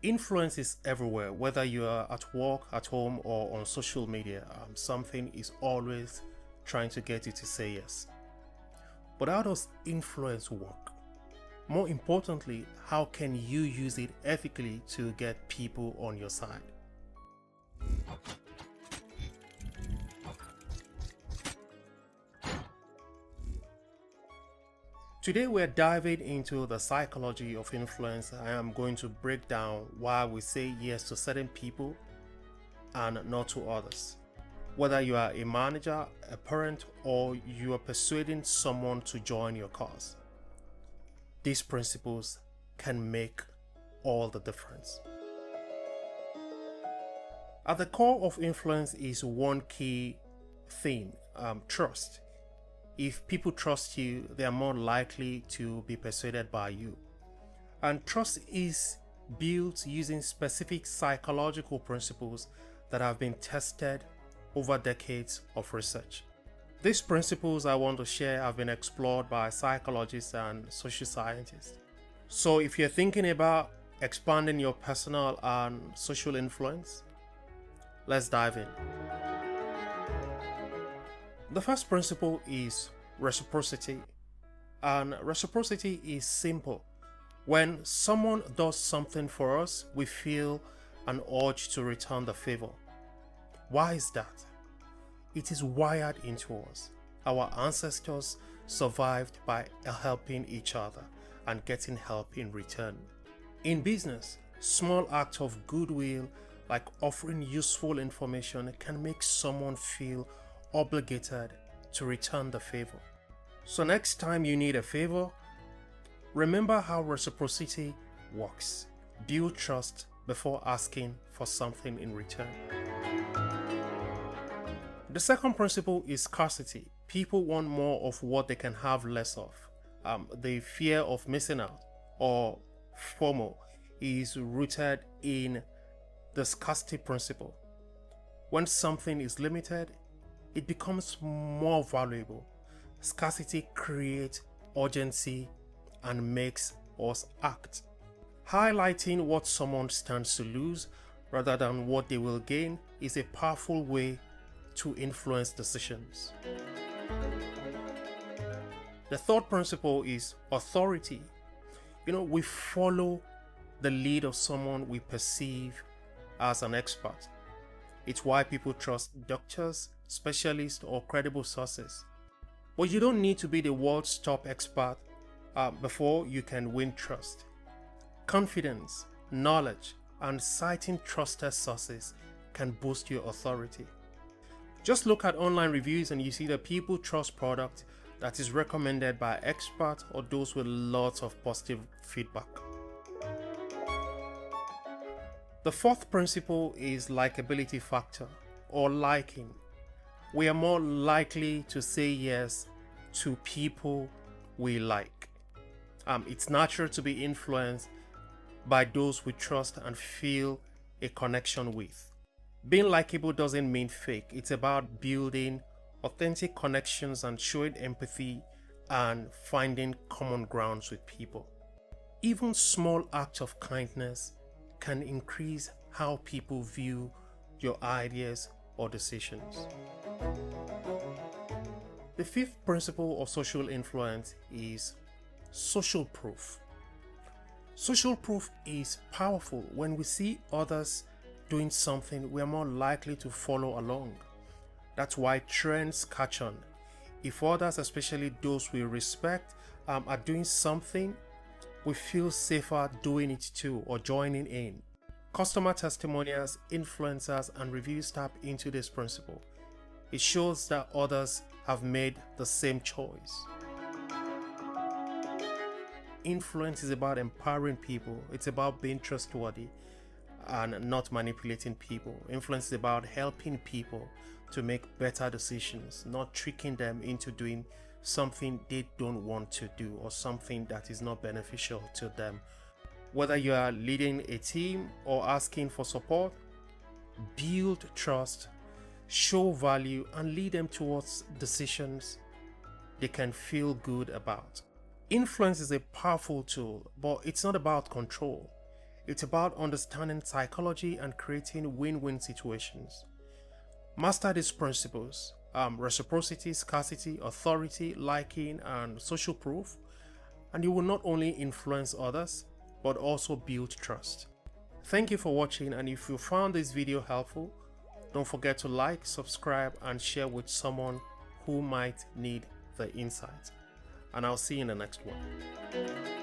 Influence is everywhere, whether you are at work, at home, or on social media. Something is always trying to get you to say yes. But how does influence work? More importantly, how can you use it ethically to get people on your side? Today we're diving into the psychology of influence. I am going to break down why we say yes to certain people and not to others. Whether you are a manager, a parent, or you are persuading someone to join your cause, these principles can make all the difference. At the core of influence is one key theme: trust. If people trust you, they are more likely to be persuaded by you. And trust is built using specific psychological principles that have been tested over decades of research. These principles I want to share have been explored by psychologists and social scientists. So if you're thinking about expanding your personal and social influence, let's dive in. The first principle is reciprocity. And reciprocity is simple. When someone does something for us, we feel an urge to return the favor. Why is that? It is wired into us. Our ancestors survived by helping each other and getting help in return. In business, small acts of goodwill like offering useful information can make someone feel obligated to return the favor. So next time you need a favor, remember how reciprocity works. Build trust before asking for something in return. The second principle is scarcity. People want more of what they can have less of. The fear of missing out, or FOMO, is rooted in the scarcity principle. When something is limited, it becomes more valuable. Scarcity creates urgency and makes us act. Highlighting what someone stands to lose rather than what they will gain is a powerful way to influence decisions. The third principle is authority. We follow the lead of someone we perceive as an expert. It's why people trust doctors, specialists, or credible sources. But you don't need to be the world's top expert before you can win trust. Confidence, knowledge, and citing trusted sources can boost your authority. Just look at online reviews and you see that people trust product that is recommended by experts or those with lots of positive feedback. The fourth principle is likability factor, or liking. We are more likely to say yes to people we like. It's natural to be influenced by those we trust and feel a connection with. Being likable doesn't mean fake. It's about building authentic connections and showing empathy and finding common grounds with people. Even small acts of kindness can increase how people view your ideas or decisions. The fifth principle of social influence is social proof. Social proof is powerful. When we see others doing something, we are more likely to follow along. That's why trends catch on. If others, especially those we respect, are doing something, we feel safer doing it too or joining in. Customer testimonials, influencers, and reviews tap into this principle. It shows that others have made the same choice. Influence is about empowering people. It's about being trustworthy and not manipulating people. Influence is about helping people to make better decisions, not tricking them into doing something they don't want to do or something that is not beneficial to them. Whether you are leading a team or asking for support, build trust, show value, and lead them towards decisions they can feel good about. Influence is a powerful tool, but it's not about control. It's about understanding psychology and creating win-win situations. Master these principles: reciprocity, scarcity, authority, liking, and social proof, and you will not only influence others, but also build trust. Thank you for watching, and if you found this video helpful, don't forget to like, subscribe, and share with someone who might need the insight. And I'll see you in the next one.